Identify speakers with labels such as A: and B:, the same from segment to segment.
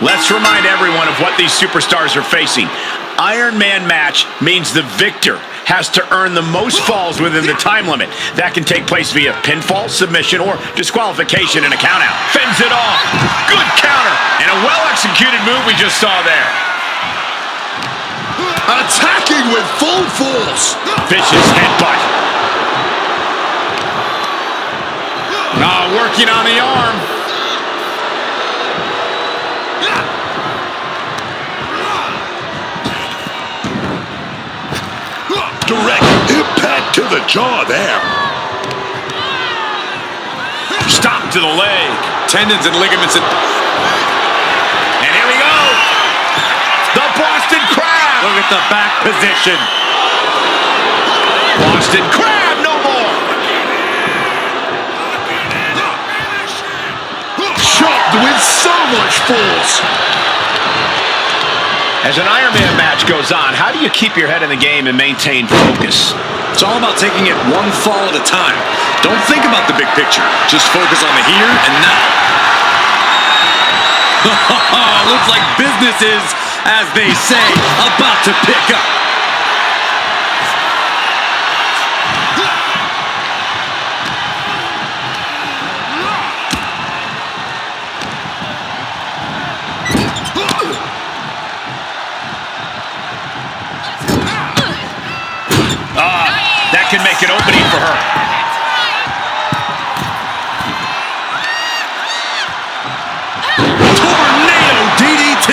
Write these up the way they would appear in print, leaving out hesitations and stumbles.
A: Let's remind everyone of what these superstars are facing. Iron Man match means the victor has to earn the most falls within the time limit. That can take place via pinfall, submission, or disqualification in a countout. Fends it off. Good counter. And a well-executed move we just saw there.
B: Attacking with full force.
A: Vicious headbutt. Working on the arm.
B: Direct impact to the jaw there.
A: Stop to the leg.
C: Tendons and ligaments.
A: And here we go. The Boston Crab.
C: Look at the back position.
A: Boston Crab, no more.
B: Chopped with so much force.
A: As an Iron Man match goes on, how do you keep your head in the game and maintain focus?
C: It's all about taking it one fall at a time. Don't think about the big picture. Just focus on the here and now. Looks like business is, as they say, about to pick up.
A: That can make an opening for her.
C: Tornado DDT.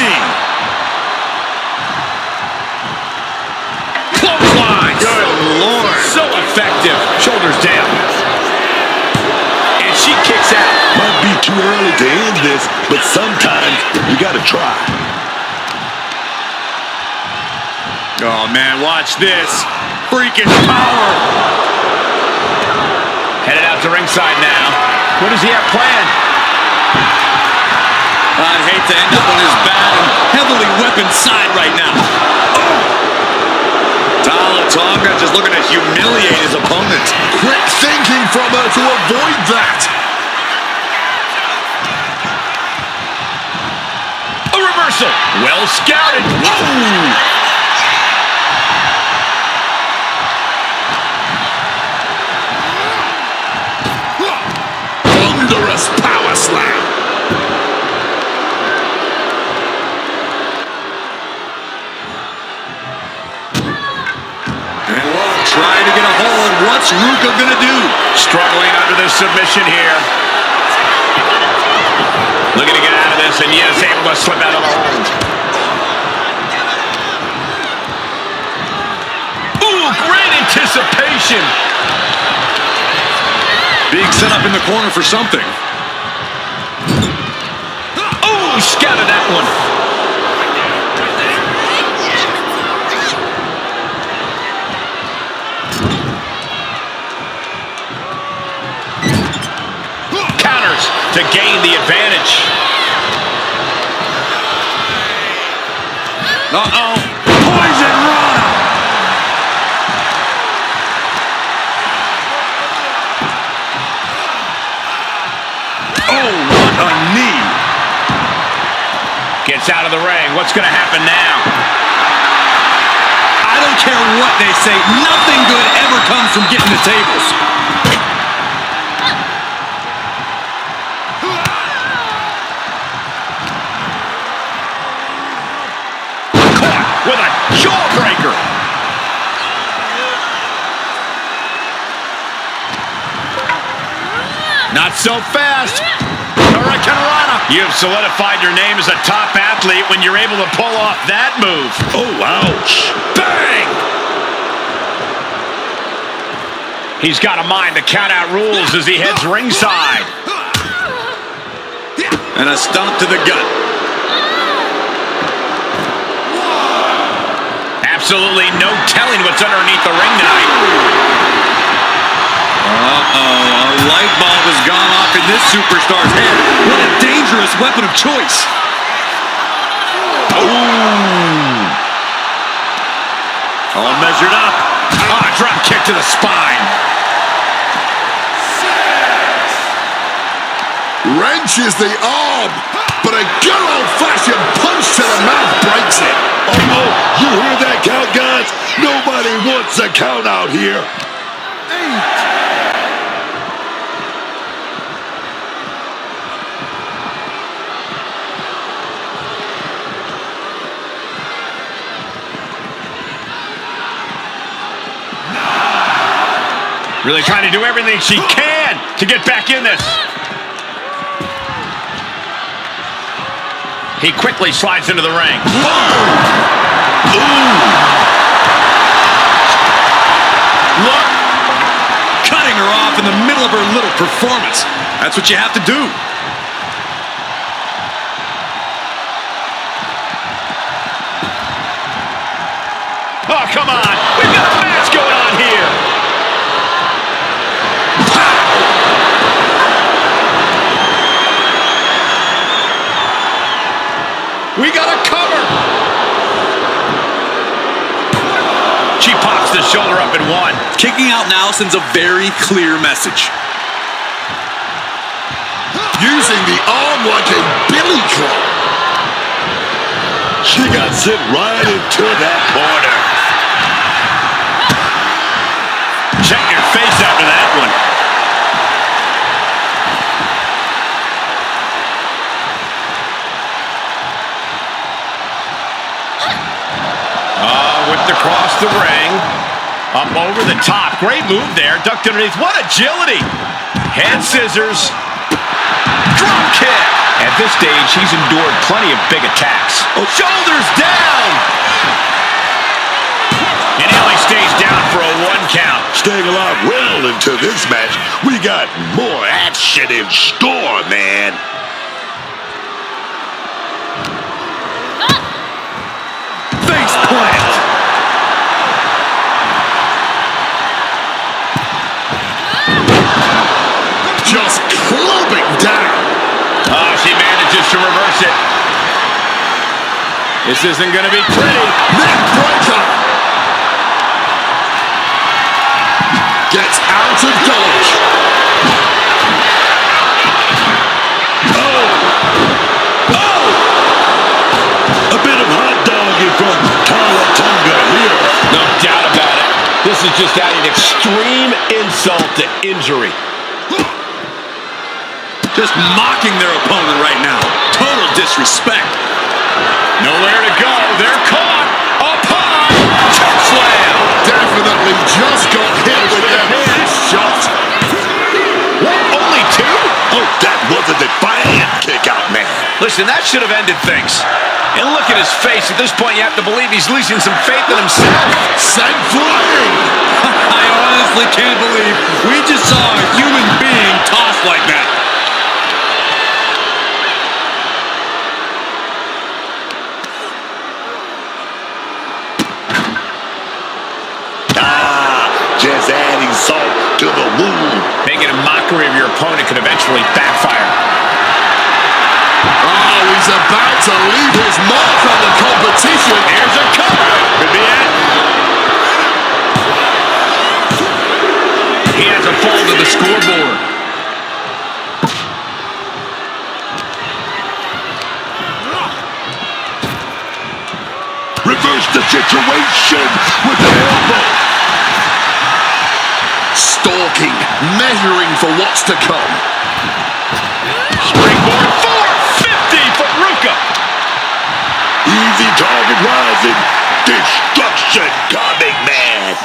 A: Clothesline.
C: Good Lord.
A: So effective. Shoulders down. And she kicks out.
B: Might be too early to end this, but sometimes you gotta try.
C: Oh, man, watch this. Freaking power.
A: Headed out to ringside now. What does he have planned?
C: I'd hate to end up on his bad and heavily weaponed side right now. Oh. Tonga just looking to humiliate his opponent.
B: Quick thinking from her to avoid that.
A: A reversal. Well scouted. Whoa.
B: Power slam.
C: And trying to get a hold. What's Ruca gonna do?
A: Struggling under the submission here. Looking to get out of this, and yes, able to slip out of the hold. Ooh, great anticipation.
C: Being set up in the corner for something.
A: Oh, scouted that one. Counters to gain the advantage.
C: Uh-oh. Poison Rana. Oh, what a knee.
A: Gets out of the ring. What's going to happen now?
C: I don't care what they say. Nothing good ever comes from getting the tables.
A: Caught with a jawbreaker. Not so fast. Rana. You've solidified your name as a top athlete when you're able to pull off that move.
B: Oh, ouch.
A: Bang! He's got a mind to count out rules as he heads ringside.
C: And a stomp to the gut.
A: Absolutely no telling what's underneath the ring tonight.
C: Uh-oh, a light bulb has gone off in this superstar's head. What a dangerous weapon of choice.
A: Ooh. All measured up. Drop kick to the spine.
B: Wrenches the arm, but a good old-fashioned gets the count out here.
A: Really trying to do everything she can to get back in this. He quickly slides into the ring.
C: Look! Cutting her off in the middle of her little performance. That's what you have to do.
A: Oh, come on. We've got a match going on here. We got a cover. She pops the shoulder up in one.
C: Kicking out now sends a very clear message.
B: Using the arm like a billy club. She got sent right into that corner.
A: Check your face after that one. Whipped across the ring. Up over the top. Great move there. Ducked underneath. What agility. Head scissors. Drop kick. At this stage, she's endured plenty of big attacks. Oh, shoulders down. And he only stays down for a 1 count.
B: Staying alive well into this match. We got more action in store, man.
C: Face plant.
B: Just clubbing down.
A: Oh, she manages to reverse it. This isn't going to be pretty.
B: Neck breaker. Gets out of dodge. Oh! A bit of hot dogging from Talla, Tonga here.
A: No doubt about it. This is just adding extreme insult to injury.
C: Just mocking their opponent right now. Total disrespect.
A: Nowhere to go. They're caught. Upon. Choke slam.
B: Definitely just got hit with a head shot.
A: What? Only 2?
B: Oh, that was a defiant kick out, man.
A: Listen, that should have ended things. And look at his face. At this point, you have to believe he's losing some faith in himself.
B: Sent flying.
C: I honestly can't believe we just saw a human being tossed like that.
B: Just adding salt to the wound.
A: Making a mockery of your opponent could eventually backfire.
B: Oh, he's about to leave his mark on the competition.
A: Here's a cover. Could be it. He has a fall to the scoreboard.
B: Reverse the situation with the elbow. Stalking, measuring for what's to come.
A: Springboard 450 from Ruca.
B: Easy target rising. Destruction coming, man.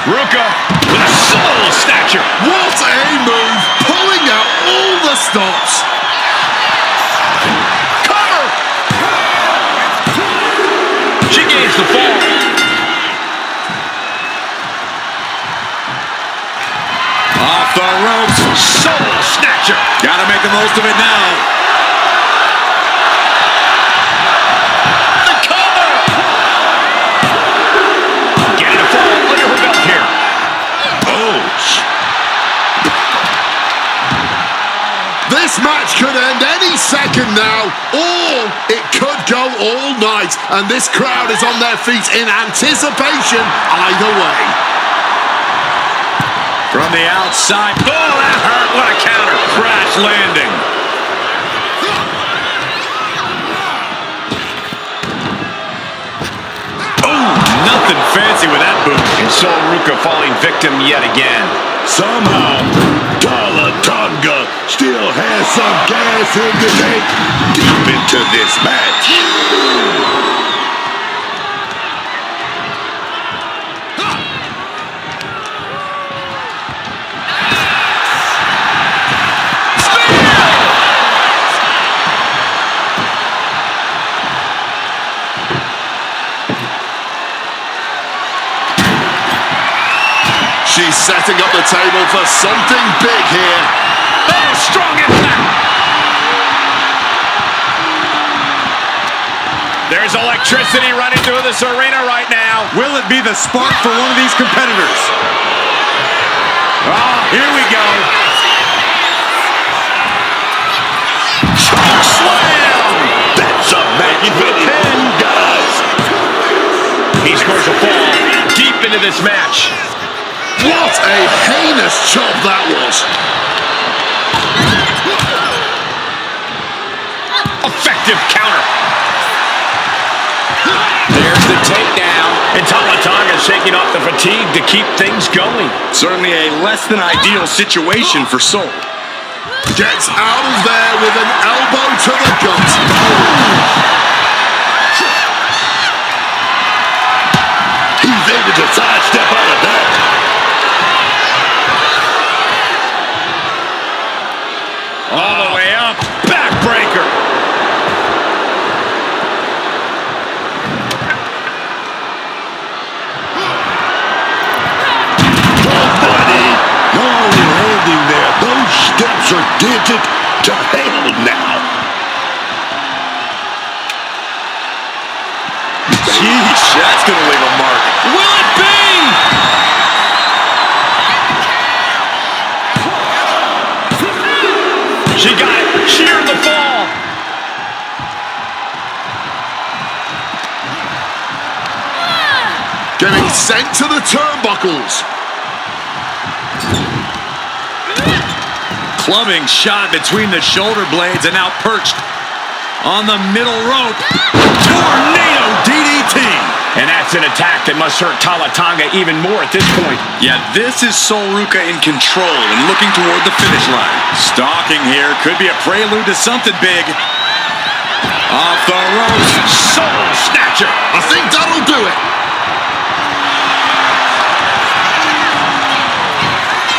A: Ruca with a soul snatcher.
B: What a move. Pulling out all the stops.
A: Cover. She gains the fall.
C: Off the ropes.
A: Soul snatcher.
C: Gotta make the most of it now.
A: The cover. Getting a fall under her belt here.
B: Ouch. This match could end any second now, or it could go all night, and this crowd is on their feet in anticipation either way.
C: From the outside. Oh, that hurt. What a counter. Crash landing. Oh, nothing Nothing fancy with that boot.
A: And so Ruca falling victim yet again.
D: Somehow, Tonga still has some gas in the tank deep into this match.
B: She's setting up the table for something big here.
A: Oh, strong impact. There's electricity running through this arena right now.
C: Will it be the spark for one of these competitors? Oh, here we go.
D: Choke slam! That's a match for 10 guys.
A: He scores a fall deep into this match.
B: What a heinous chop that was.
A: Effective counter. There's the takedown. And Talla shaking off the fatigue to keep things going.
C: Certainly a less than ideal situation for Sol.
B: Gets out of there with an elbow to the gut.
D: He's able to sidestep out of that.
A: All the way up. Backbreaker.
D: Oh, buddy. You're landing there. Those steps are dented to hell now.
C: Sheesh, that's going to leave a mark. Will it be?
A: She got it. Sheared the fall.
B: Getting sent to the turnbuckles.
C: Clubbing shot between the shoulder blades and now perched on the middle rope. Tornado DDT.
A: And that's an attack that must hurt Tonga even more at this point.
C: Yeah, this is Sol Ruca in control and looking toward the finish line. Stalking here could be a prelude to something big. Off the ropes.
A: Soul snatcher.
B: I think that'll do it.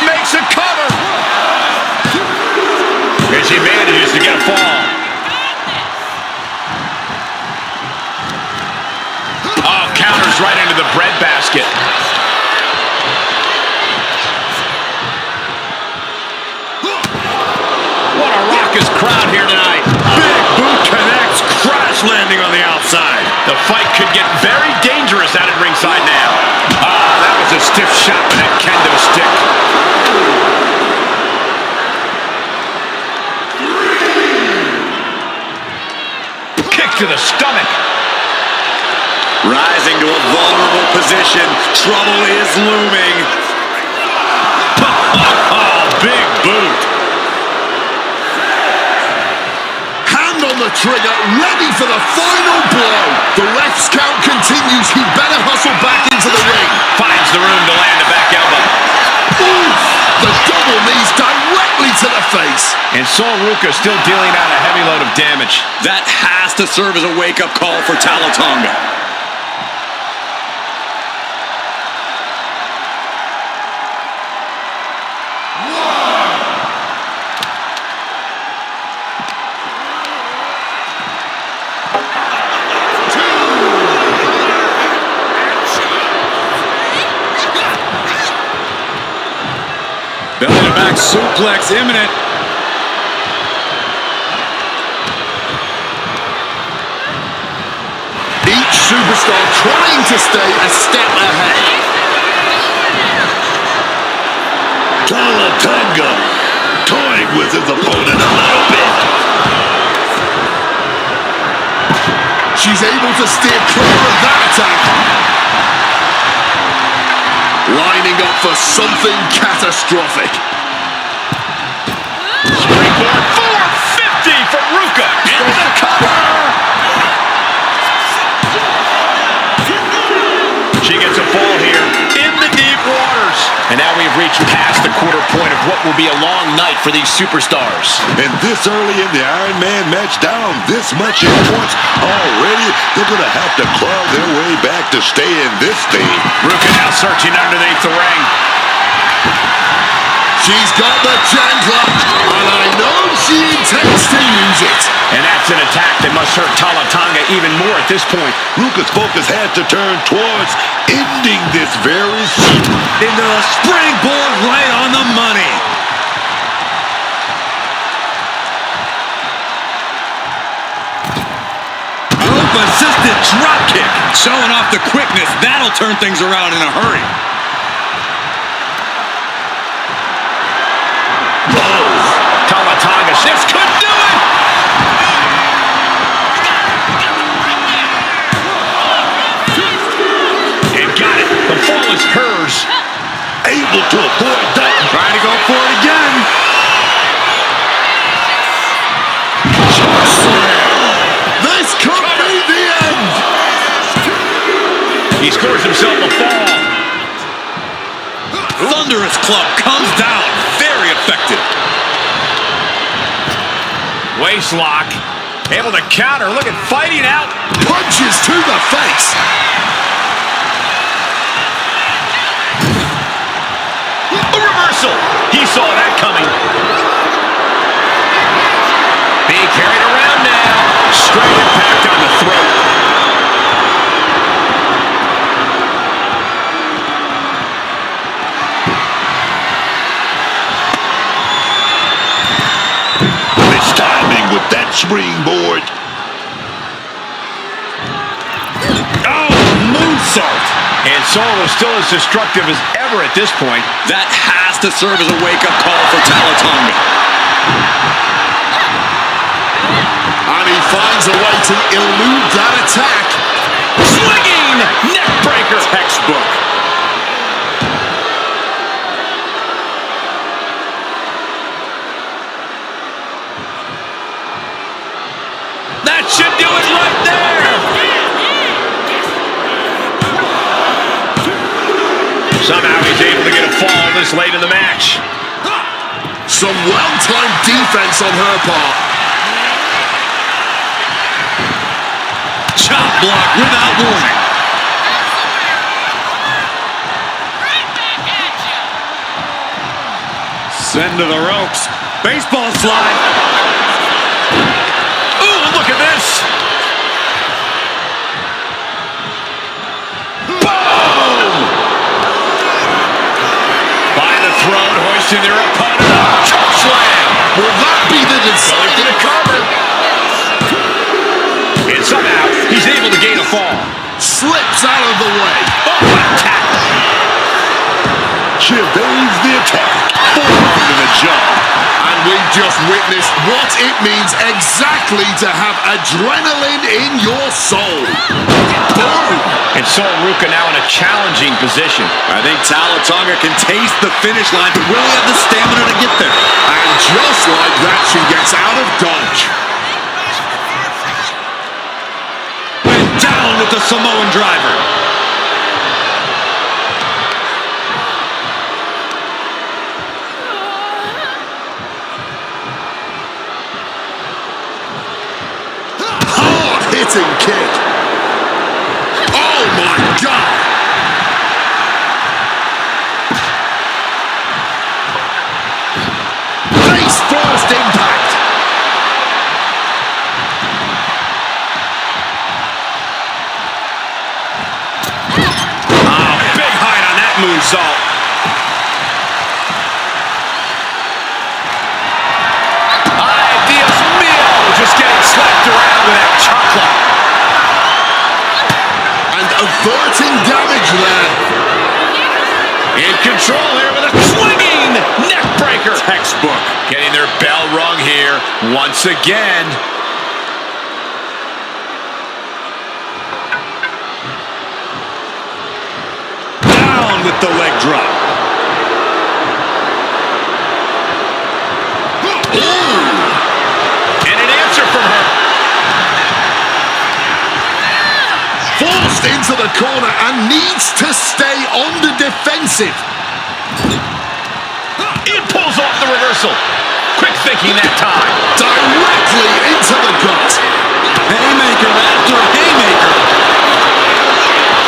A: Makes a cover. And she manages to get a fall. Oh, counters right into the breadbasket. What a raucous crowd here tonight.
C: Big boot connects, crash landing on the outside.
A: The fight could get very dangerous out at ringside now. Ah, that was a stiff shot with that kendo stick. Kick to the stomach.
C: Rising to a vulnerable position. Trouble is looming.
A: Oh, big boot.
B: Hand on the trigger, ready for the final blow. The ref's count continues. He better hustle back into the ring.
A: Finds the room to land a back elbow.
B: Oof! The double knees directly to the face.
A: And Sol Ruca still dealing out a heavy load of damage.
C: That has to serve as a wake-up call for Tonga. Belly-to-back suplex imminent.
B: Each superstar trying to stay a step ahead.
D: Tonga toying with his opponent a little bit.
B: She's able to steer clear of that attack. Lining up for something catastrophic.
A: Springboard 450 from Ruca. Into the cover. She gets what will be a long night for these superstars.
D: And this early in the Iron Man match, down this much in points already, they're going to have to claw their way back to stay in this thing.
A: Ruca now searching underneath the ring.
B: She's got the chancla, and I know she intends to use it.
A: And that's an attack that must hurt Tonga even more at this point.
D: Ruca's focus has to turn towards ending this very soon.
C: Into the springboard right on the money. Rope-assisted drop kick. Showing off the quickness. That'll turn things around in a hurry.
A: Tonga, this could do it! And got it. The fall is hers.
D: Able to avoid that.
C: Trying to go for it again.
B: This could be the end.
A: He scores himself a fall.
C: Thunderous club comes down. Very effective.
A: Waist lock. Able to counter. Look at fighting out.
B: Punches to the face.
A: A reversal. He saw that coming. Being carried around now. Straight impact on the throat.
D: It's timing with that springboard.
C: Oh, moonsault.
A: And Solo is still as destructive as ever at this point.
C: That has to serve as a wake-up call for Tonga.
B: And he finds a way to elude that attack.
A: Swinging neck breaker.
C: Textbook.
A: That should do it right there. Somehow he's able to get a fall this late in the match.
B: Some well-timed defense on her part.
C: Chop block without warning. Send to the ropes. Baseball slide.
A: Ooh, look at this. Boom! By the throat, hoisting their opponent up. Choke slam.
B: Will that be the
A: Going for the
B: deciding?
A: cover. And somehow, he's able to gain a fall.
B: Slips out of the way.
A: Oh, what a tackle.
D: She evades the attack.
C: Forearm to the jaw.
B: And we've just witnessed what it means exactly to have adrenaline in your soul. Boom!
A: And Ruca now in a challenging position.
C: I think Tonga can taste the finish line, but will he have the stamina to get there?
B: And just like that, she gets out of dodge.
C: Went down with the Samoan driver.
B: Hard-hitting kick. Oh my God! Face first impact.
A: Big height on that moonsault. Ay, Dios mío. Just getting slapped around with that chocolate.
B: And averting damage there.
A: In control here with a swinging neck breaker.
C: Textbook.
A: Getting their bell rung here once again.
C: Down with the leg drop.
A: And an answer from her.
B: Forced into the corner and needs to stay on the defensive.
A: It pulls reversal. Quick thinking that time.
B: Directly into the gut.
C: Haymaker after haymaker.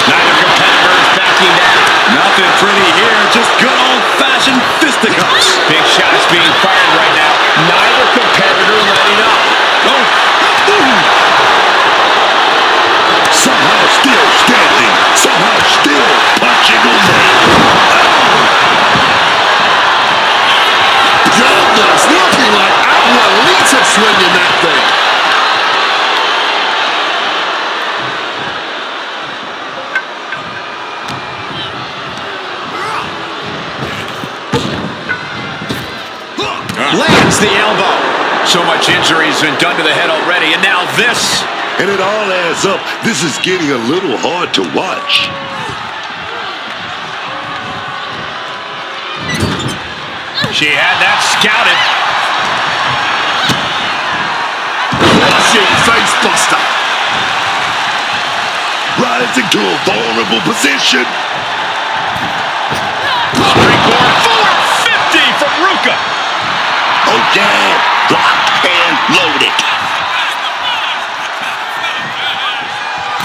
A: Neither competitor is backing down.
C: Nothing pretty here, just good old-fashioned fisticuffs.
A: Big shots being fired right now. Neither competitor letting up.
C: Oh.
D: Somehow still standing. Somehow still punching away.
B: Goodness, looking like Abuelita swinging that thing.
A: Lands the elbow. So much injury has been done to the head already, and now this.
D: And it all adds up. This is getting a little hard to watch.
A: She had that scouted.
B: Crushing face buster.
D: Rising to a vulnerable position.
A: Springboard 450 from Ruca.
D: Oh, yeah. Locked and loaded.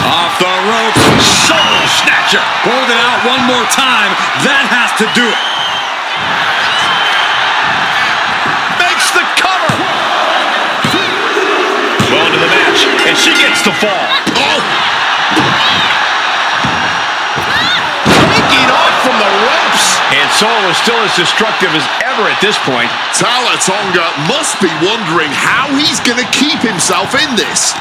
C: Off the ropes.
A: Soul snatcher.
C: Hold it out one more time. That has to do it.
A: Makes the cover. Well into the match, and she gets the fall.
B: Oh,
A: Taking off from the ropes. And Soul is still as destructive as ever at this point.
B: Talla Tonga must be wondering how he's going to keep himself in this.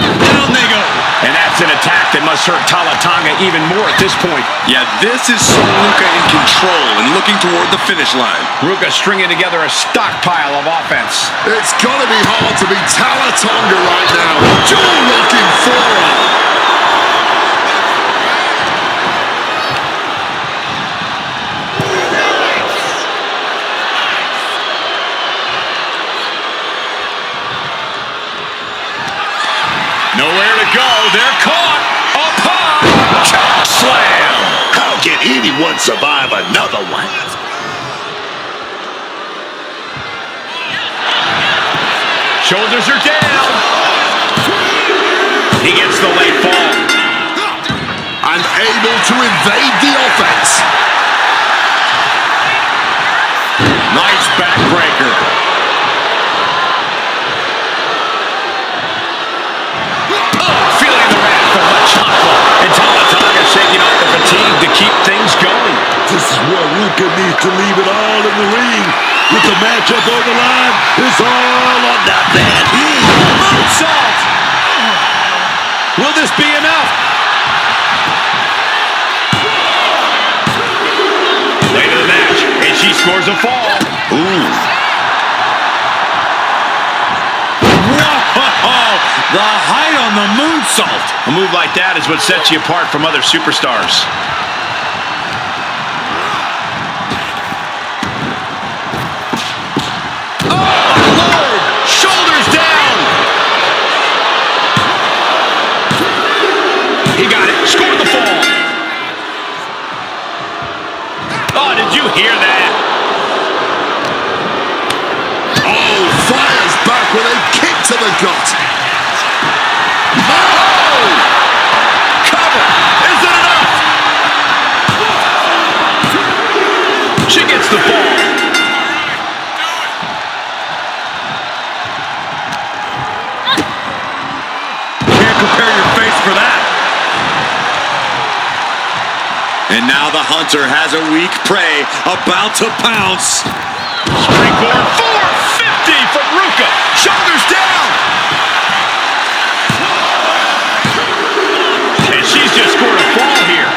C: Down they go.
A: And that's an attack that must hurt Talla Tonga even more at this point.
C: Yeah, this is Ruca in control and looking toward the finish line.
A: Ruca stringing together a stockpile of offense.
B: It's got to be hard to be Talla Tonga right now. Jaw-locking forearm.
A: Nowhere to go. They're caught. Up high. Choke slam.
D: How can anyone survive another one?
A: Shoulders are down. He gets the late fall.
B: And able to evade the offense.
A: Nice backbreaker. Feeling the wrath of Machado. And Talla Tonga shaking off the fatigue to keep things going.
D: This is where Ruca needs to leave it all in the ring. With the matchup on the line, it's all or nothing.
A: Moonsault. Will this be enough? Late in the match, and she scores a fall.
D: Ooh.
C: Whoa! The height on the moonsault.
A: A move like that is what sets you apart from other superstars. Oh, Lord! Shoulders down! He got it. Scored the fall. Oh, did you hear that?
B: Oh, fires back with a kick to the gut.
A: Oh! Cover! Is it enough? She gets the fall.
C: Can't prepare your face for that. And now the hunter has a weak prey about to pounce.
A: Springboard 450 from Ruca. Shoulders down. And she's just scored a fall here.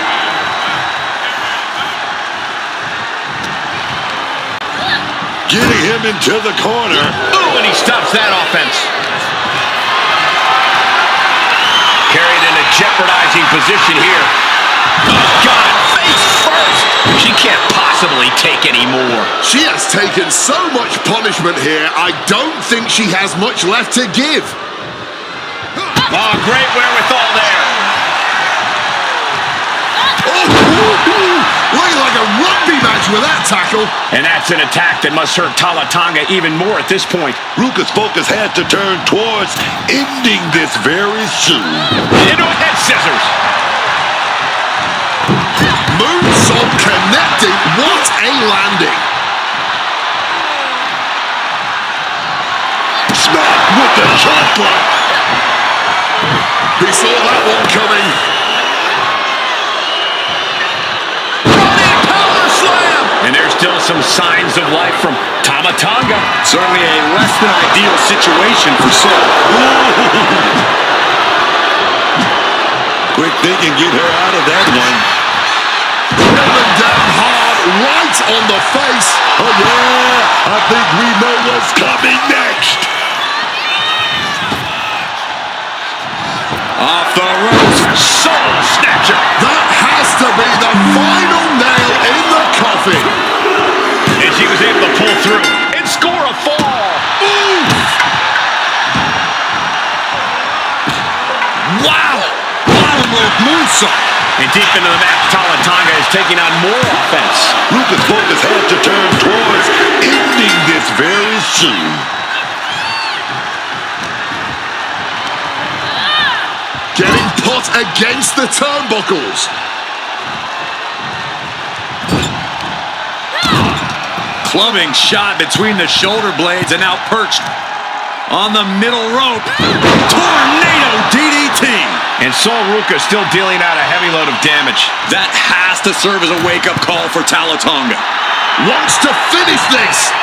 D: Getting him into the corner.
A: Ooh, and he stops that offense. Carried in a jeopardizing position here. Oh, God, face first. She can't possibly take any more.
B: She has taken so much punishment here, I don't think she has much left to give.
A: Oh, great wherewithal there.
B: Oh, looking like a rugby match. advantage with that tackle.
A: And that's an attack that must hurt Talla Tonga even more at this point.
D: Ruca's focus has to turn towards ending this very soon.
A: Into a head scissors.
B: Moonsault connecting. What a landing.
D: Smack with the shot block.
B: He saw that one coming.
A: Running power slam. And there's still some signs of life from Talla Tonga.
C: Certainly a less than ideal situation for Saul.
D: Quick thinking, get her out of that one.
B: Driven down hard, right on the face.
D: Oh yeah, I think we know what's coming next.
C: Off the ropes.
A: Soul snatcher.
B: That has to be the final nail in the coffin.
A: And she was able to pull through and score a fall.
B: Ooh.
C: Wow. Bottom rope moonsault.
A: And deep into the match, Talla Tonga is taking on more offense.
D: Ruca's focus has to turn towards ending this very soon.
B: Getting put against the turnbuckles.
C: Clubbing shot between the shoulder blades and now perched on the middle rope. Tornado DDT.
A: And Sol Ruca still dealing out a heavy load of damage.
C: That has to serve as a wake-up call for Talla Tonga.
B: Wants to finish this.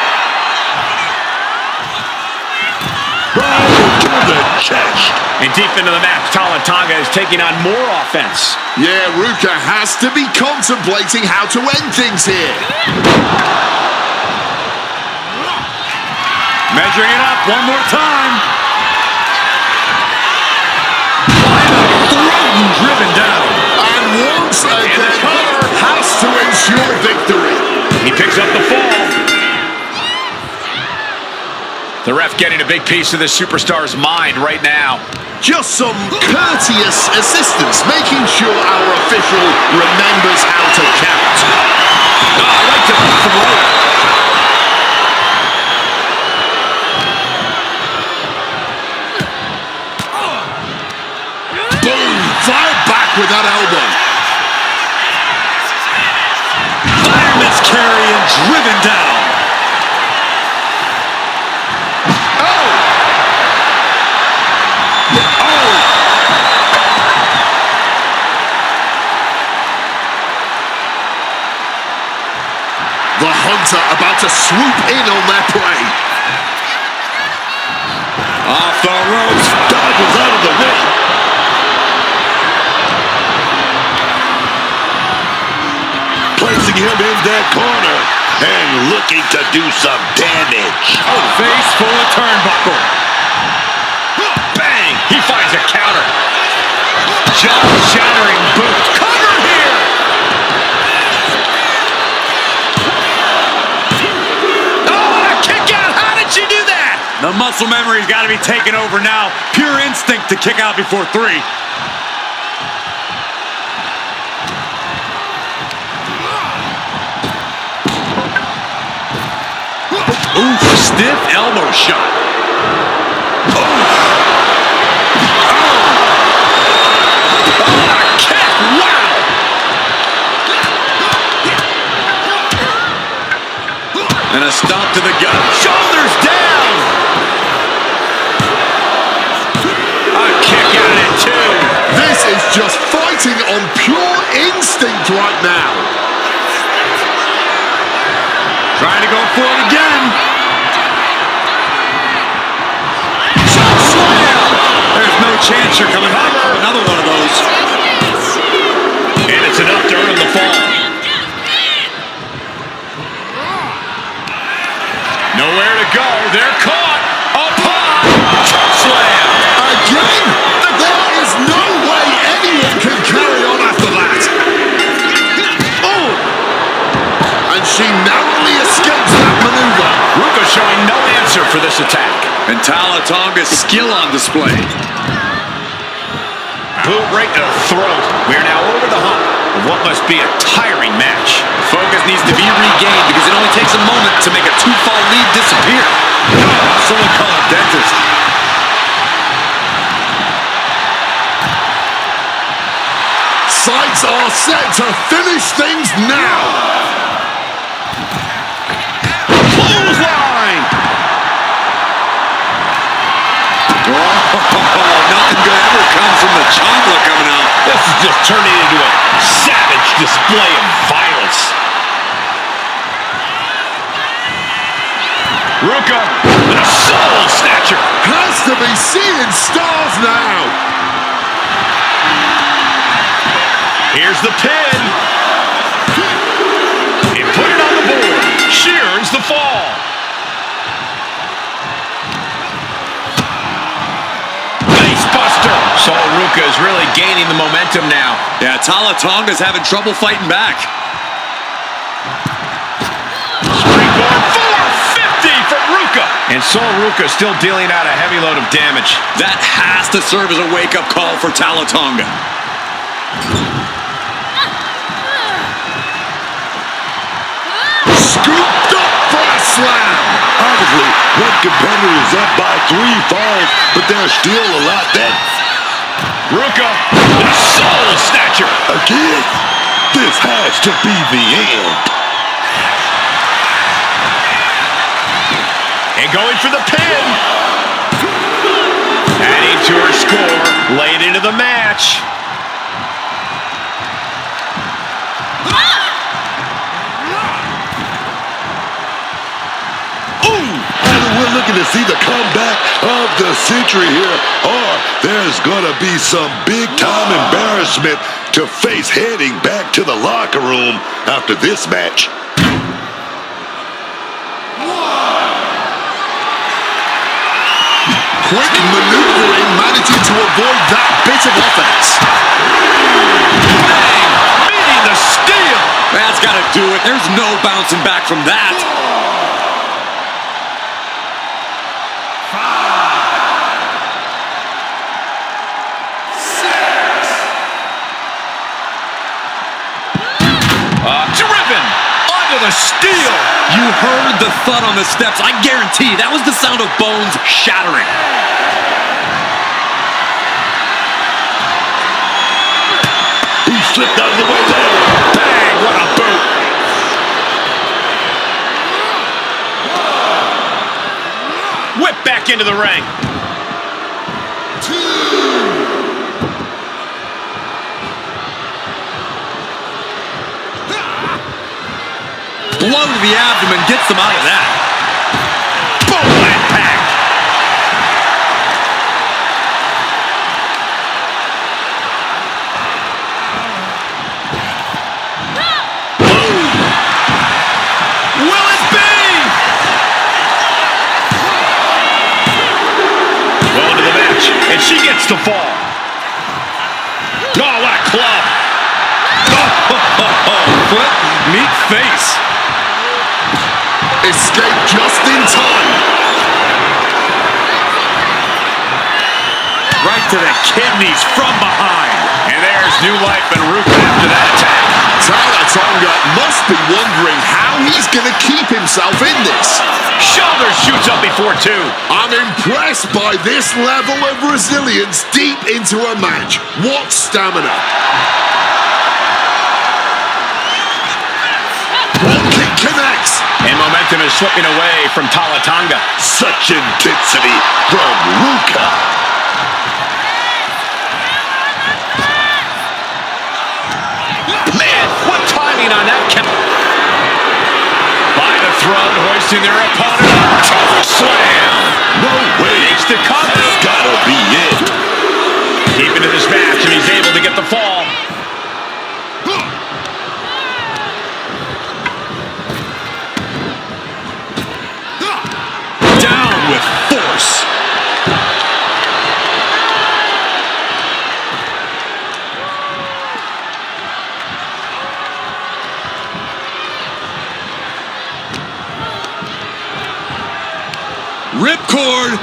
D: Right to the chest.
A: And deep into the match, Talla Tonga is taking on more offense.
B: Yeah, Ruca has to be contemplating how to end things here.
C: Measuring it up one more time. Driven down.
B: And once again, has to ensure victory.
A: He picks up the fall. The ref getting a big piece of the superstar's mind right now.
B: Just some courteous assistance, making sure our official remembers how to count.
A: Right to the throat.
B: Boom! Fired back with that elbow.
C: Fireman's carry and driven down.
B: The hunter about to swoop in on their prey.
C: Off the ropes.
D: Dodges out of the way. Placing him in that corner and looking to do some damage.
C: Oh, face full of turnbuckle.
A: Bang! He finds a counter. Jaw-shattering boot. Cover here! Oh, a kick out! How did she do that?
C: The muscle memory's got to be taken over now. Pure instinct to kick out before 3. Ooh, stiff elbow shot.
A: Kick! Wow!
C: And a stomp to the gut.
A: Shoulders down! A kick out at 2.
B: This is just fighting on pure instinct right now.
C: Trying to go for it again.
A: Choke slam!
C: There's no chance you're coming back from another one of those.
A: And it's enough to earn the fall. Nowhere to go. They're caught. Upon. Choke slam.
B: Again, there is no way anyone can carry on after that. Oh! And she narrowly escapes that maneuver.
A: Ruca showing no answer for this attack.
C: And Talla Tonga's skill on display.
A: Boot right to the throat. We're now over the hump. of what must be a tiring match.
C: Focus needs to be regained because it only takes a moment to make a two-fall lead disappear. Someone call a dentist.
B: Sights are set to finish things now.
A: Clothesline!
C: Nothing good ever comes from the chocolate coming out.
A: This is just turning into a savage display of violence. Ruca, the soul snatcher.
B: Has to be seeing stars now.
A: Here's the pin. And put it on the board. She earns the fall. Face buster. So Ruca is really gaining the momentum now.
C: Yeah, Tonga's having trouble fighting back.
A: Springboard 450 from Ruca. And Sol Ruca still dealing out a heavy load of damage.
C: That has to serve as a wake-up call for Tonga.
B: Scooped up for a slam.
D: Obviously, one competitor is up by 3 falls, but there's still a lot that...
A: Ruca, the soul snatcher.
D: Again, this has to be the end.
A: And going for the pin. Adding to her score, late into the match.
D: We're looking to see the comeback of the century here, or there's going to be some big-time embarrassment to face heading back to the locker room after this match.
B: Quick maneuvering, managing to avoid that bit of offense.
A: Bang! Meeting the steel.
C: That's got to do it. There's no bouncing back from that.
A: Driven onto the steel.
C: You heard the thud on the steps. I guarantee that was the sound of bones shattering.
D: He slipped out of the way there.
A: Bang, what a boot. Whip back into the ring.
C: Blow to the abdomen gets them out of that.
A: Boom, impact. Will it be? Well into the match, and she gets the fall. Oh, what a club.
C: Foot, meet face.
B: Escape just in time.
C: Right to the kidneys from behind.
A: And there's new life in Ruca after that attack.
B: Tonga must be wondering how he's going to keep himself in this.
A: Shoulder shoots up before 2.
B: I'm impressed by this level of resilience deep into a match. What stamina. One kick connects.
A: And momentum is slipping away from Tonga.
D: Such intensity from Ruca.
A: Man, what timing on that count. By the throat, hoisting their opponent up. Choke slam.
D: No way.
A: Makes the cover.
D: That's gotta be it.
A: Deep into this match, and he's able to get the fall.
C: Down with force. Ripcord,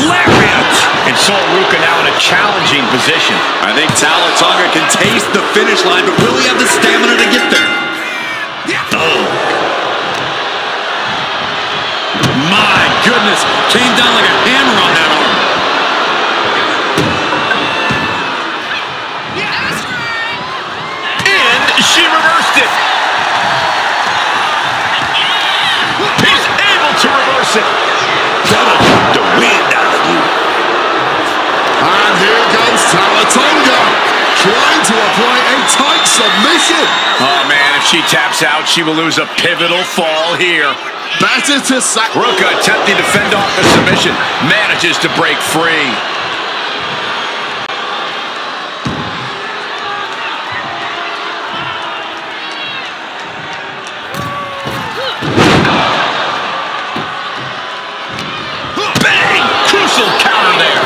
C: lariat.
A: And Ruca now in a challenging position.
C: I think Tonga can taste the finish line, but will he have the stamina to get there? Oh. My goodness. Came down like a hammer on that arm.
A: And she reversed it. He's able to reverse it.
D: That'll knock the wind out of you.
B: And here goes Tonga, trying to apply a tight submission.
A: Oh, man, if she taps out, she will lose a pivotal fall here.
B: Better to sack.
A: Ruca attempting to fend off the submission. Manages to break free. Bang! Crucial counter there.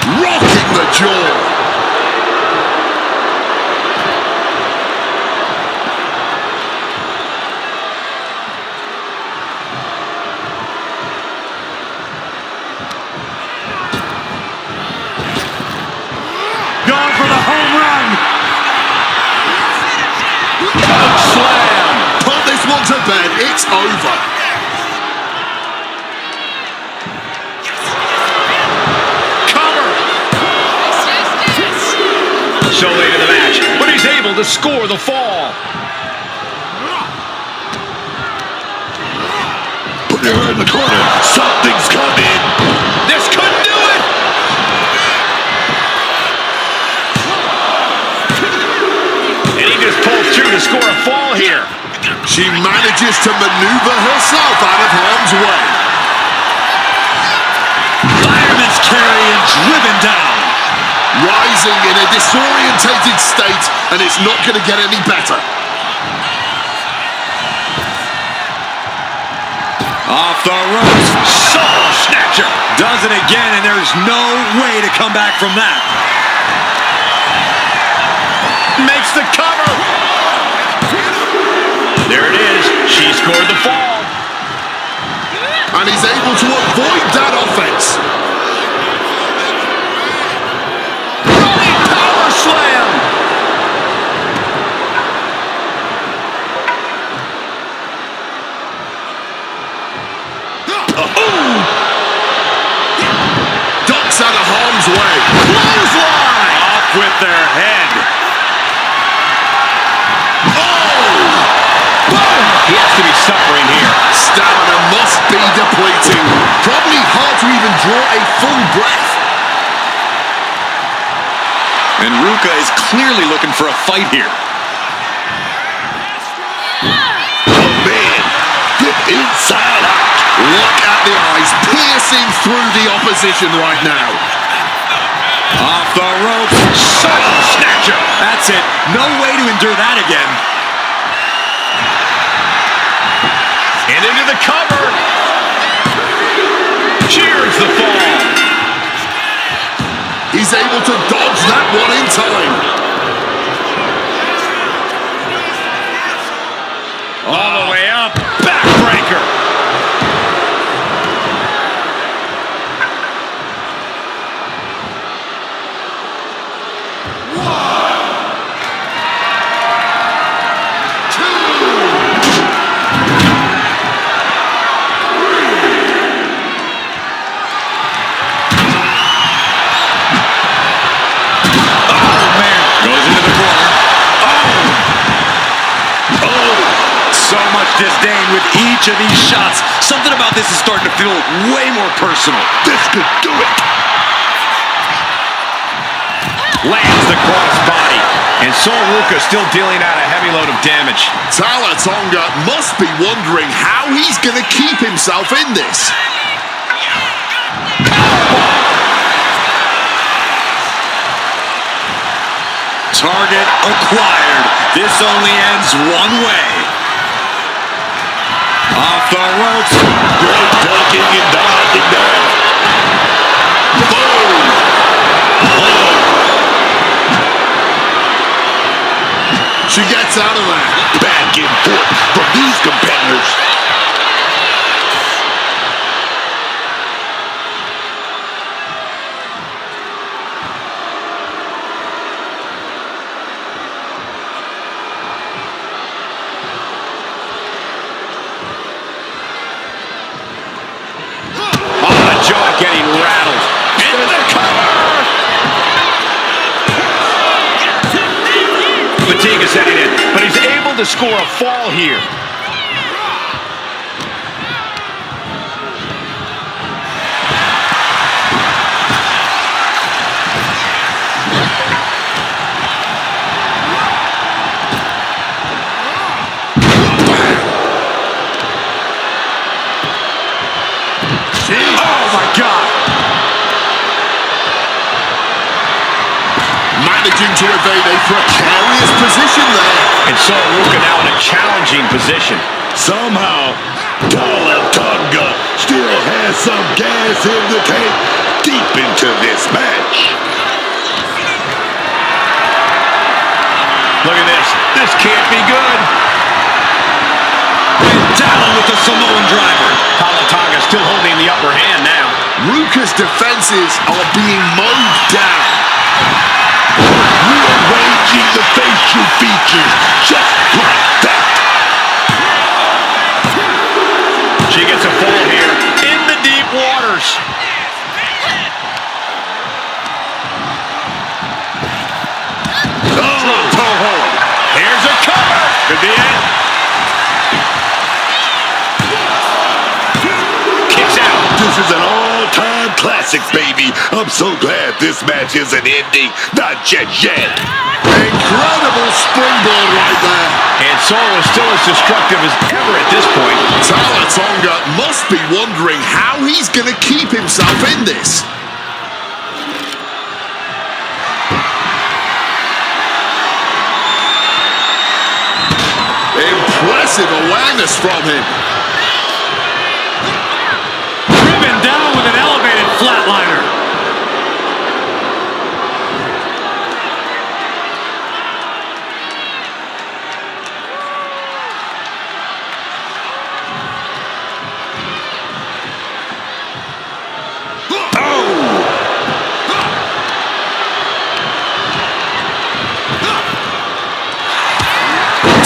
B: Rocking the jaw.
C: Going for the home run.
A: Slam.
B: Put this one to bed. It's over.
A: So late in the match, but he's able to score the fall.
D: Put her in the corner. Something's coming.
A: This could do it. And he just pulls through to score a fall here.
B: She manages to maneuver herself out of harm's way.
C: Fireman's carry and driven down.
B: Rising in a disorientated state, and it's not going to get any better.
C: Off the ropes. Soul snatcher. Does it again, and there's no way to come back from that.
A: Makes the cover. There it is. She scored the fall.
B: And he's able to avoid that offense.
A: Power slam.
B: Ducks out of harm's way.
A: Clothesline.
C: Off with their head.
A: He has to be suffering here.
B: Stamina must be depleting. Probably hard to even draw a full breath.
C: And Ruca is clearly looking for a fight here.
D: Oh, man. Dip inside out.
B: Look at the eyes piercing through the opposition right now.
C: Off the ropes. Soul snatcher. That's it. No way to endure that again.
A: And into the cover. Cheers the fall.
B: He's able to dodge that one in time.
A: All the way up. Backbreaker.
C: Disdain with each of these shots. Something about this is starting to feel way more personal.
D: This could do it.
A: Lands the crossbody. And Ruca still dealing out a heavy load of damage.
B: Tonga must be wondering how he's going to keep himself in this.
C: Target acquired. This only ends one way. Off the ropes.
D: Great ducking and dodging there.
B: Boom! She gets out of there.
D: Back and forth from these competitors.
A: Jaw getting rattled. Into the cover! Fatigue is setting in, but he's able to score a fall here. Oh, my God.
B: Managing to evade a precarious position there.
A: And so Ruca now in a challenging position.
D: Somehow, Tonga still has some gas in the tank deep into this match.
A: Look at this. This can't be good.
C: And down with the Samoan driver.
A: Tonga still holding the upper hand now.
B: Ruca's defenses are being mowed down.
D: Rearranging the facial features just like that.
A: She gets a fall here in the deep waters.
D: Oh,
A: Toe hold. Here's a cover. Could be it. Kicks out.
D: this is an all-time classic, baby. I'm so glad this match isn't ending. Not just yet.
B: Incredible springboard right there.
A: And Solo is still as destructive as ever at this point.
B: Tonga must be wondering how he's going to keep himself in this. Impressive awareness from him.
C: Driven down with an elevated flatliner.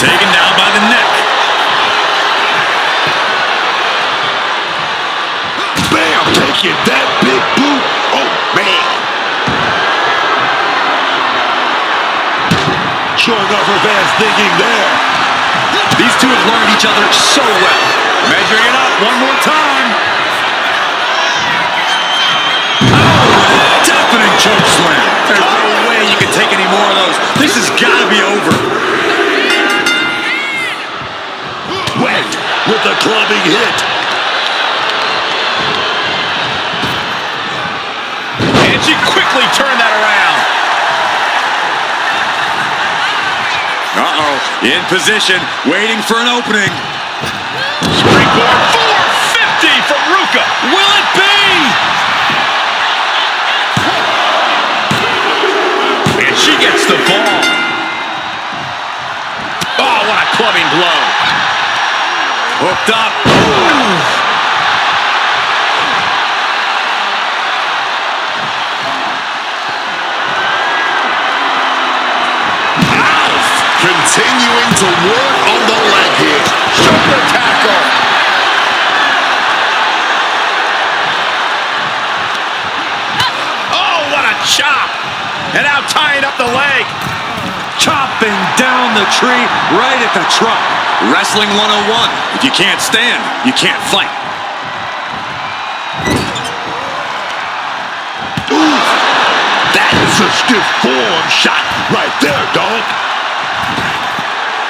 C: Taken down by the neck.
D: Bam! Taking that big boot. Oh, man. Showing off her fast thinking there.
C: These two have learned each other so well. Measuring it up one more time. Oh, deafening choke slam. There's no way you can take any more of those. This has got to be over.
D: Wet with a clubbing hit.
A: And she quickly turned that around.
C: Uh-oh. In position, waiting for an opening.
A: Springboard 450 from Ruca.
C: Will it be?
A: And she gets the ball. Oh, what a clubbing blow.
C: Hooked up.
B: Continuing to work on the leg here.
A: Shoulder tackle. Oh, what a chop. And now tying up the leg.
C: Chopping down the tree right at the trunk. Wrestling 101. If you can't stand, you can't fight.
D: Ooh, that is a stiff forearm shot right there, dog.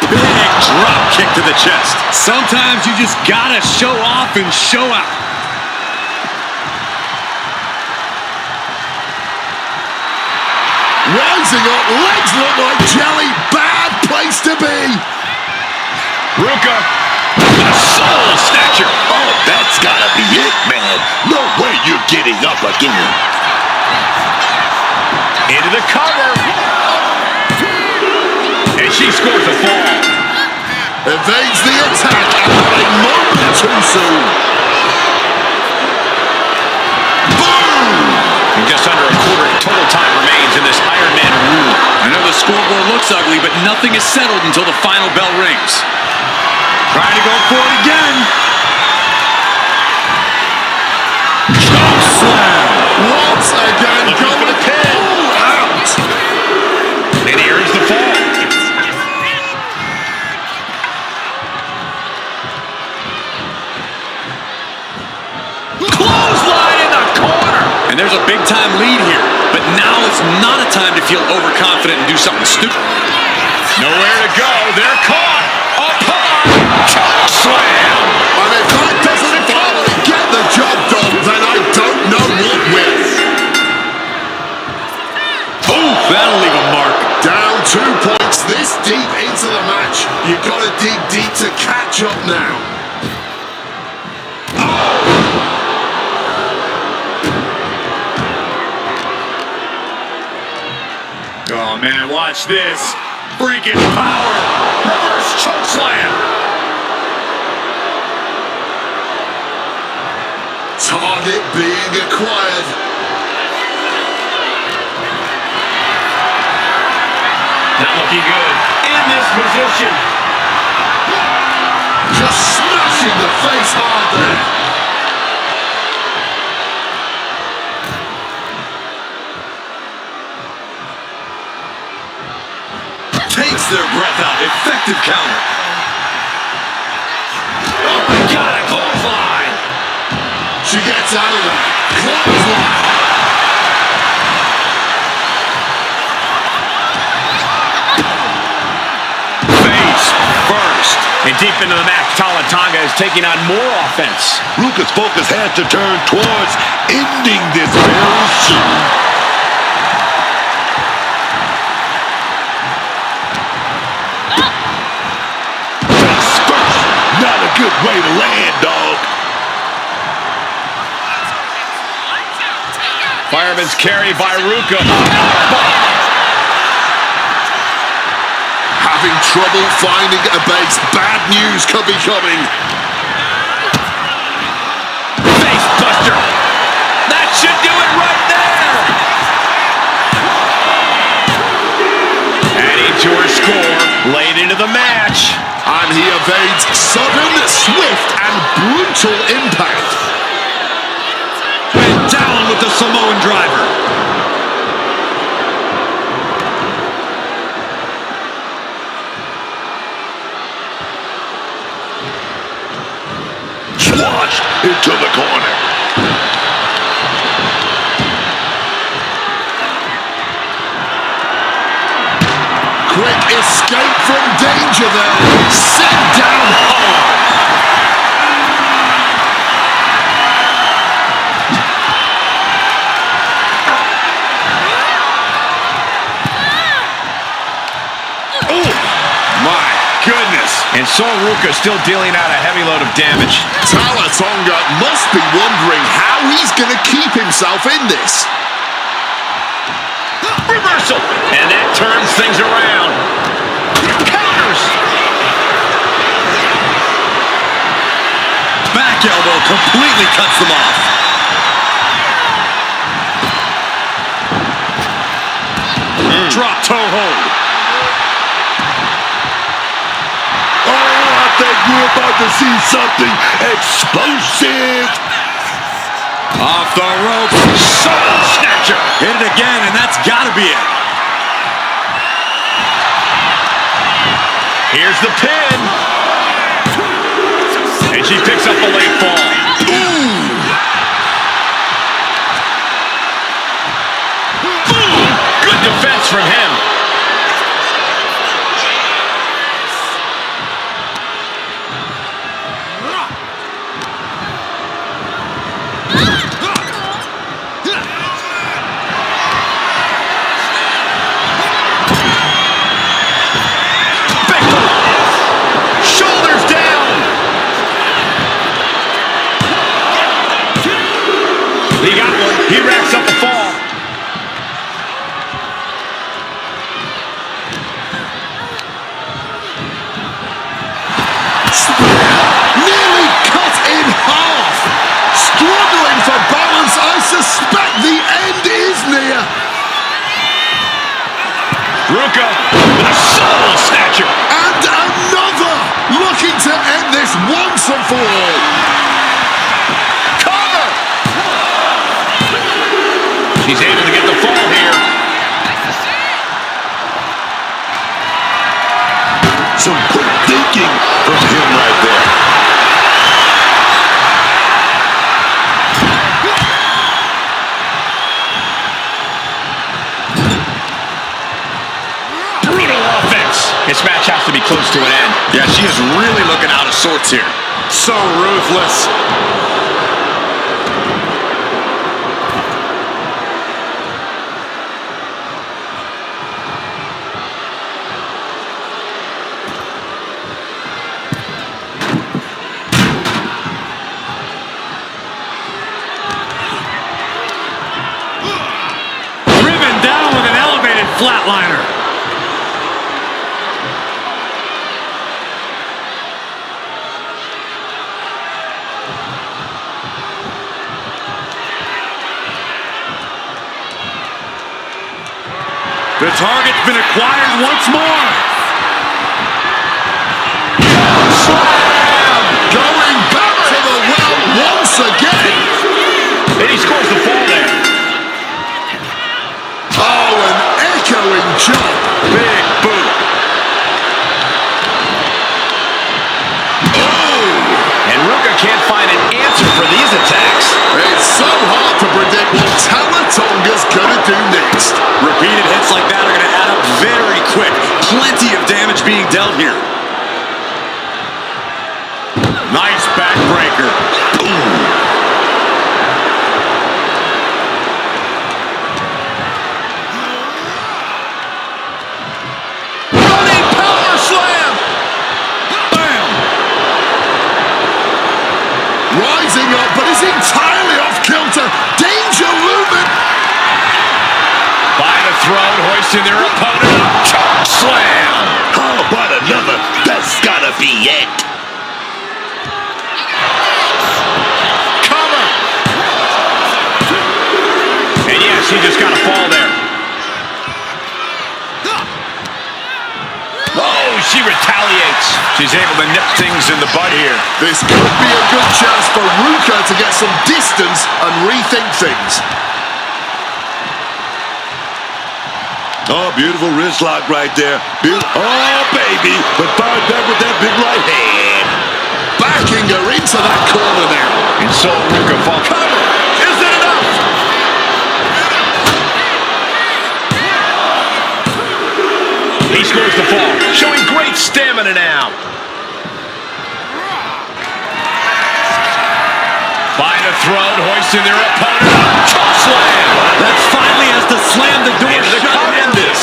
C: Big drop kick to the chest. Sometimes you just gotta show off and show out.
B: Rising up, legs look like jelly. Bad place to be.
A: Ruca with a soul snatcher.
D: Oh, that's gotta be it, man. No way you're getting up again.
A: Into the cover. And she scores a
B: Evades the attack and not a moment too soon. Boom!
A: And just under a quarter total time remains in this Iron Man rule.
C: I know the scoreboard looks ugly, but nothing is settled until the final bell rings. Trying to go for it again. Choke slam.
B: Once again, going to pin. Out.
A: And here's the fall.
C: Clothesline in the corner. And there's a big-time lead here. But now it's not a time to feel overconfident and do something stupid.
A: Nowhere to go. They're caught. Upon. Choke slam.
B: And if that doesn't finally get the job done, then I don't know what will.
C: Ooh, that'll leave a mark.
B: Down 2 points this deep into the match. You've got to dig deep to catch up now.
C: Oh, man, watch this. Freaking power. Reverse choke slam.
B: Target being acquired.
A: Not looking good. In this position.
B: Just smashing the face hard there.
C: Takes their breath out. Effective counter. Oh, my God, a clothesline.
B: She gets out of that. Clothesline.
C: Face first.
A: And deep into the match, Tonga is taking on more offense.
D: Ruca's focus has to turn towards ending this very soon. Not a good way to land, dog.
A: Fireman's carry by Ruca.
B: Having trouble finding a base. Bad news could be coming.
A: Face buster. That should do it right there. Adding to her score late into the match.
B: And he evades sudden, swift, and brutal impact.
C: Went down with the Samoan driver.
D: Squashed into the corner.
B: Quick escape from danger there. Sit down hard.
A: Oh, my goodness. And Ruca still dealing out a heavy load of damage.
B: Tonga must be wondering how he's going to keep himself in this.
A: Reversal. And that turns things around. Counters.
C: Back elbow completely cuts them off. Drop toe hold.
D: Oh, I think we're about to see something explosive.
C: Off the rope.
A: Soul snatcher.
C: Hit it again, and that's got to be it.
A: Here's the pin. And she picks up the late fall.
B: Ooh.
A: Boom. Good defense from him. He got one. He racks up a fall.
D: Some quick thinking from him right there.
A: Brutal offense. This match has to be close to an end.
C: Yeah, she is really looking out of sorts here. So ruthless. Flatliner. The target's been acquired once more.
B: Slam! Going back to the well once again.
A: And he scores the fall there.
B: Oh, an echoing jump.
C: Big boot.
B: Oh!
A: And Ruca can't find an answer for these attacks.
B: It's so hard to predict what Talla Tonga's gonna do next.
C: Repeated hits like that are going to add up very quick. Plenty of damage being dealt here. Nice backbreaker.
B: Running power slam!
C: Bam!
B: Rising up, but is entirely off kilter. Danger looming.
A: By the throat, hoisting their opponent up. Choke slam.
D: How about another? That's gotta be it.
B: Cover.
A: And yes, he just got a fall there. Oh, she retaliates. She's able to nip things in the bud here.
B: This could be a good chance for Ruca to get some distance and rethink things.
D: Oh, beautiful wrist lock right there. Oh, baby. But fired back with that big right hand.
B: Backing her into that corner now.
A: And so Ruca falls.
B: Cover. Is it enough?
A: He scores the fall, showing great stamina now. By the throat, hoisting their opponent up. Choke slam.
C: That finally has to slam the door
A: Into the
C: shut
A: cover.
C: in this.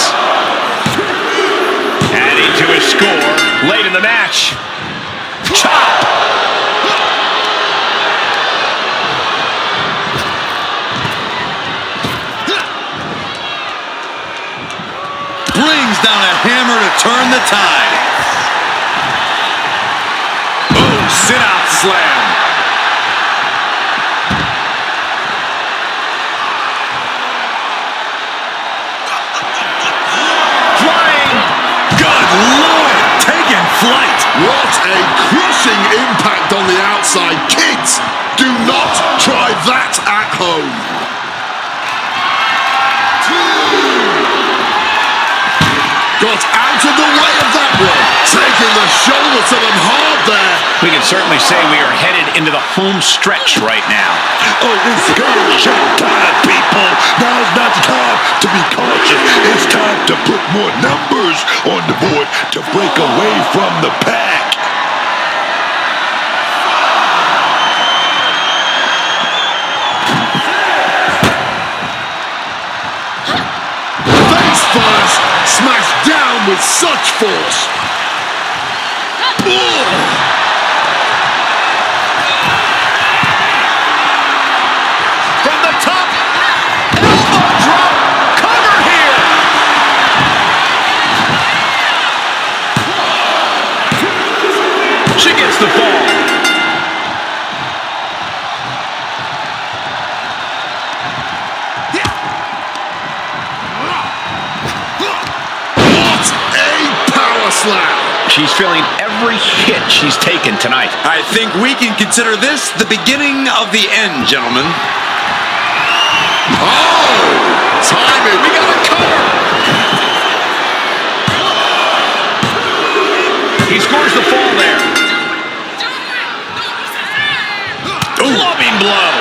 A: Adding to his score late in the match. Chop.
C: Brings down a hammer to turn the tide. Boom, sit out slam.
A: Flying.
C: Good Lord, taking flight.
B: What a crushing impact on the outside. Kids, do not try that at home. Got out of the way of that one. Taking the shoulder to them hard there.
A: We can certainly say we are headed into the home stretch right now.
D: Oh, it's go check time, people. Now's not the time to be cautious. It's time to put more numbers on the board to break away from the pack.
B: Face first. Smashed down with such force. Ugh.
A: From the top, elbow drop, cover here. She gets the fall.
B: What a power slam.
A: She's feeling every hit she's taken tonight.
C: I think we can consider this the beginning of the end, gentlemen.
B: Oh, timing. We got a cover.
A: He scores the fall there. Clubbing blow.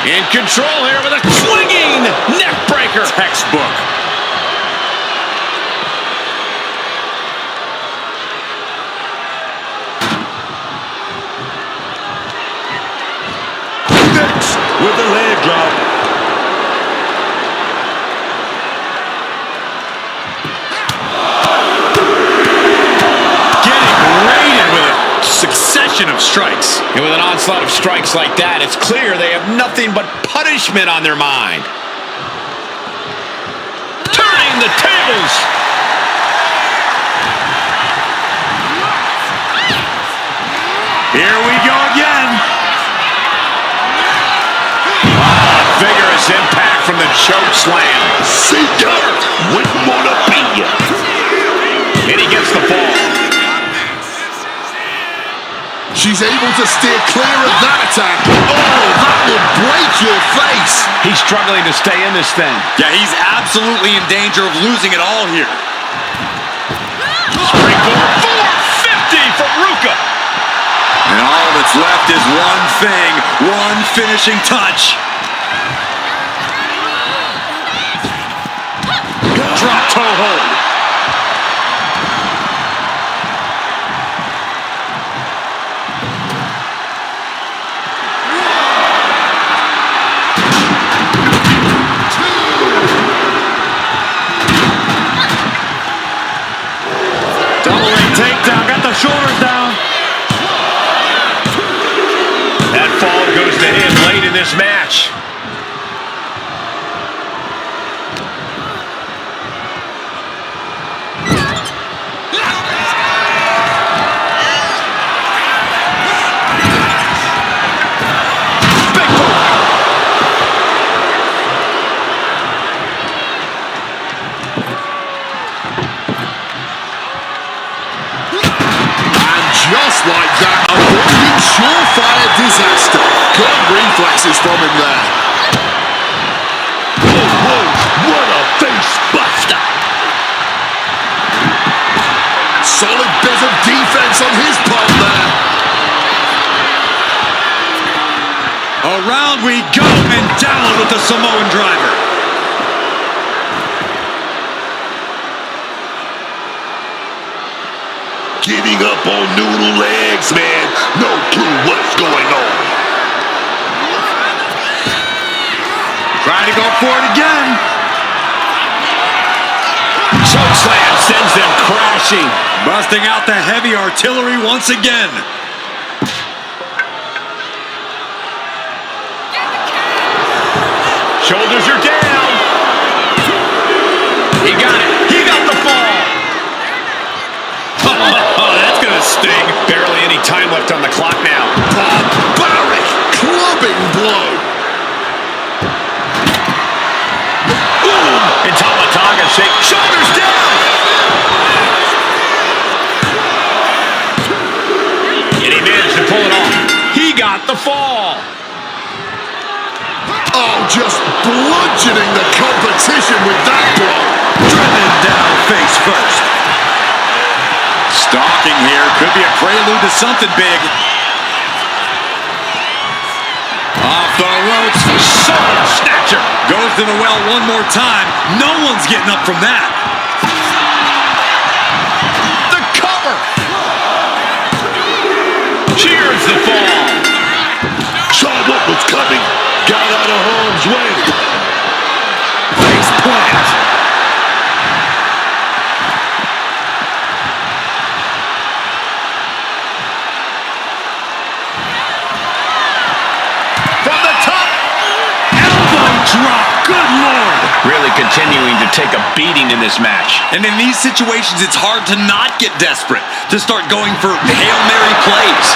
A: In control here with a swinging neck breaker.
C: Textbook.
D: Next with the leg drop.
C: Succession of strikes.
A: And with an onslaught of strikes like that, it's clear they have nothing but punishment on their mind. Turning the tables.
C: Here we go again.
A: Vigorous impact from the choke slam.
D: See ya. Wouldn't wanna be ya.
A: And he gets the fall.
B: She's able to steer clear of that attack. Oh, that will break your face.
A: He's struggling to stay in this thing.
C: Yeah, he's absolutely in danger of losing it all here.
A: Springboard 450 for Ruca.
C: And all that's left is one thing, one finishing touch. Drop toe hold. Takedown, got the shoulders down.
A: That fall goes to him late in this match.
B: Just like that, avoiding surefire disaster. Good reflexes from him there.
D: Whoa, whoa, what a face buster.
B: Solid bit of defense on his part there.
C: Around we go and down with the Samoan driver.
D: Getting up on noodle legs, man. No clue what's going on.
C: Trying to go for it again.
A: Choke slam sends them crashing.
C: Busting out the heavy artillery once again.
A: Shoulders are down. He got it. He got the fall. Oh, that's going to sting. Barely any time left on the clock now.
B: Barbaric clubbing blow.
A: And Tonga shake. Shoulders down. And he managed to pull it off. He got the fall.
B: Oh, just bludgeoning the competition with that blow.
C: Driven down face first. Stalking here could be a prelude to something big. Off the ropes.
A: Soul snatcher.
C: Goes to the well one more time. No one's getting up from that.
A: The cover. Cheers the fall.
D: Saw what was coming. Got out of harm's way.
C: Face plant.
A: From the top.
C: Elbow drop. Good Lord.
A: Really continuing to take a beating in this match.
C: And in these situations, it's hard to not get desperate, to start going for Hail Mary plays.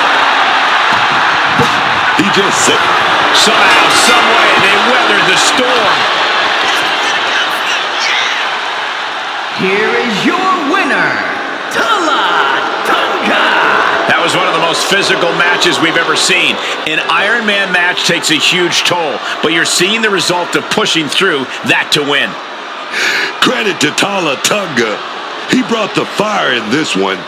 D: He just said,
A: Somehow, someway, they weathered the storm.
E: Here is your winner, Talla.
A: That was one of the most physical matches we've ever seen. An Iron Man match takes a huge toll, but you're seeing the result of pushing through that to win.
D: credit to Tonga. He brought the fire in this one.